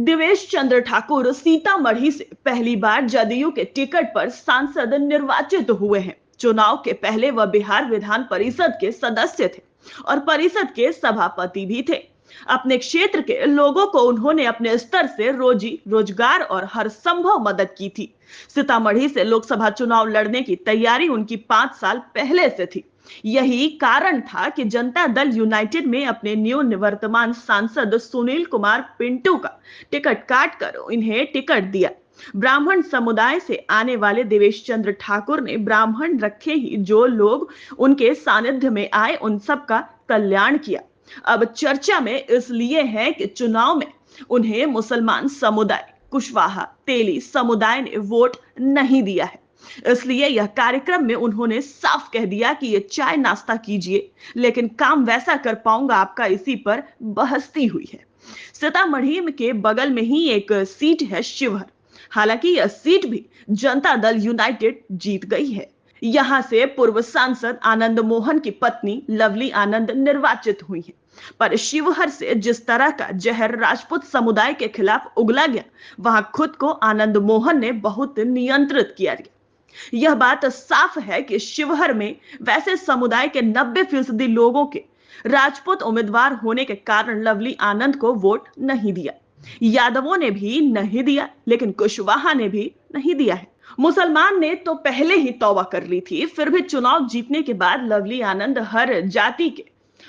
देवेश चंद्र ठाकुर सीतामढ़ी से पहली बार जदयू के टिकट पर सांसद निर्वाचित हुए हैं। चुनाव के पहले वह बिहार विधान परिषद के सदस्य थे और परिषद के सभापति भी थे। अपने क्षेत्र के लोगों को उन्होंने अपने स्तर से रोजी रोजगार और हर संभव मदद की थी। सीतामढ़ी से लोकसभा चुनाव लड़ने की तैयारी उनकी 5 साल पहले से थी। यही कारण था कि जनता दल यूनाइटेड में अपने निवर्तमान सांसद सुनील कुमार पिंटू का टिकट काटकर इन्हें टिकट दिया। ब्राह्मण समुदाय से आने वाले देवेश चंद्र ठाकुर ने ब्राह्मण रखे ही जो लोग उनके सानिध्य में आए उन सब का कल्याण किया। अब चर्चा में इसलिए है कि चुनाव में उन्हें मुसलमान समुदाय, कुशवाहा, तेली समुदाय ने वोट नहीं दिया है। इसलिए यह कार्यक्रम में उन्होंने साफ कह दिया कि ये चाय नाश्ता कीजिए, लेकिन काम वैसा कर पाऊंगा आपका, इसी पर बहसती हुई है। सीतामढ़ी के बगल में ही एक सीट है शिवहर। हालांकि यह सीट भी जनता दल यूनाइटेड जीत गई है। यहां से पूर्व सांसद आनंद मोहन की पत्नी लवली आनंद निर्वाचित हुई है। पर शिवहर से जिस तरह का जहर राजपूत समुदाय के खिलाफ उगला गया, वहां खुद को आनंद मोहन ने बहुत नियंत्रित किया। यह बात साफ है कि शिवहर में वैसे समुदाय के 90% लोगों के राजपूत उम्मीदवार होने के कारण लवली आनंद को वोट नहीं दिया। यादवों ने भी नहीं दिया, लेकिन कुशवाहा ने भी नहीं दिया है। मुसलमान ने तो पहले ही तौबा कर ली थी, फिर भी चुनाव जीतने के बाद लवली आनंद हर जाति के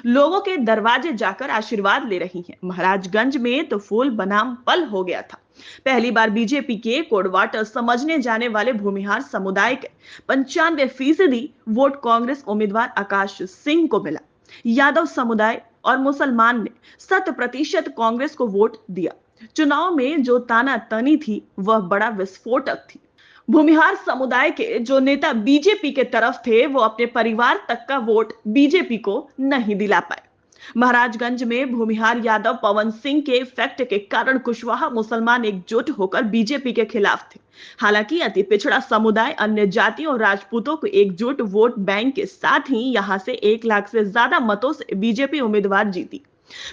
लोगों के दरवाजे जाकर आशीर्वाद ले रही हैं। महाराजगंज में तो फूल बनाम पल हो गया था। पहली बार बीजेपी के कोडवाटर समझने जाने वाले भूमिहार समुदाय के 95% वोट कांग्रेस उम्मीदवार आकाश सिंह को मिला। यादव समुदाय और मुसलमान ने 100% कांग्रेस को वोट दिया। चुनाव में जो तानातनी थी वह बड़ा विस्फोटक थी। भूमिहार समुदाय के जो नेता बीजेपी के तरफ थे वो अपने परिवार तक का वोट बीजेपी को नहीं दिला पाए। महाराजगंज में भूमिहार यादव पवन सिंह के इफेक्ट के कारण कुशवाहा मुसलमान एकजुट होकर बीजेपी के खिलाफ थे। हालांकि अति पिछड़ा समुदाय, अन्य जातियों और राजपूतों को एकजुट वोट बैंक के साथ ही यहां से 1 लाख से ज्यादा मतों से बीजेपी उम्मीदवार जीती।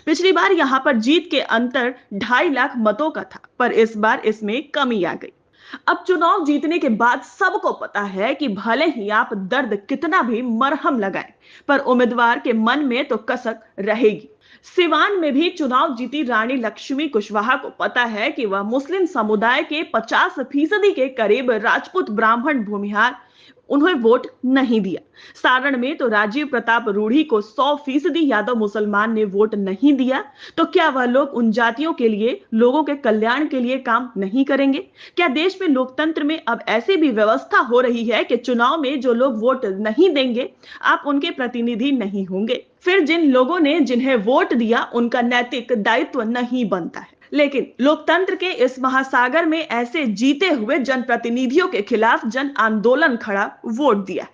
पिछली बार यहां पर जीत के अंतर 2.5 लाख मतों का था, पर इस बार इसमें कमी आ गई। अब चुनाव जीतने के बाद सबको पता है कि भले ही आप दर्द कितना भी मरहम लगाएं, पर उम्मीदवार के मन में तो कसक रहेगी। सिवान में भी चुनाव जीती रानी लक्ष्मी कुशवाहा को पता है कि वह मुस्लिम समुदाय के 50% के करीब राजपूत ब्राह्मण भूमिहार उन्हें वोट नहीं दिया। सारण में तो राजीव प्रताप रूढ़ी को 100% यादव मुसलमान ने वोट नहीं दिया। तो क्या वह लोग उन जातियों के लिए, लोगों के कल्याण के लिए काम नहीं करेंगे? क्या देश में लोकतंत्र में अब ऐसी भी व्यवस्था हो रही है कि चुनाव में जो लोग वोट नहीं देंगे आप उनके प्रतिनिधि नहीं होंगे? फिर जिन लोगों ने जिन्हें वोट दिया उनका नैतिक दायित्व नहीं बनता है। लेकिन लोकतंत्र के इस महासागर में ऐसे जीते हुए जनप्रतिनिधियों के खिलाफ जन आंदोलन खड़ा वोट दिया है।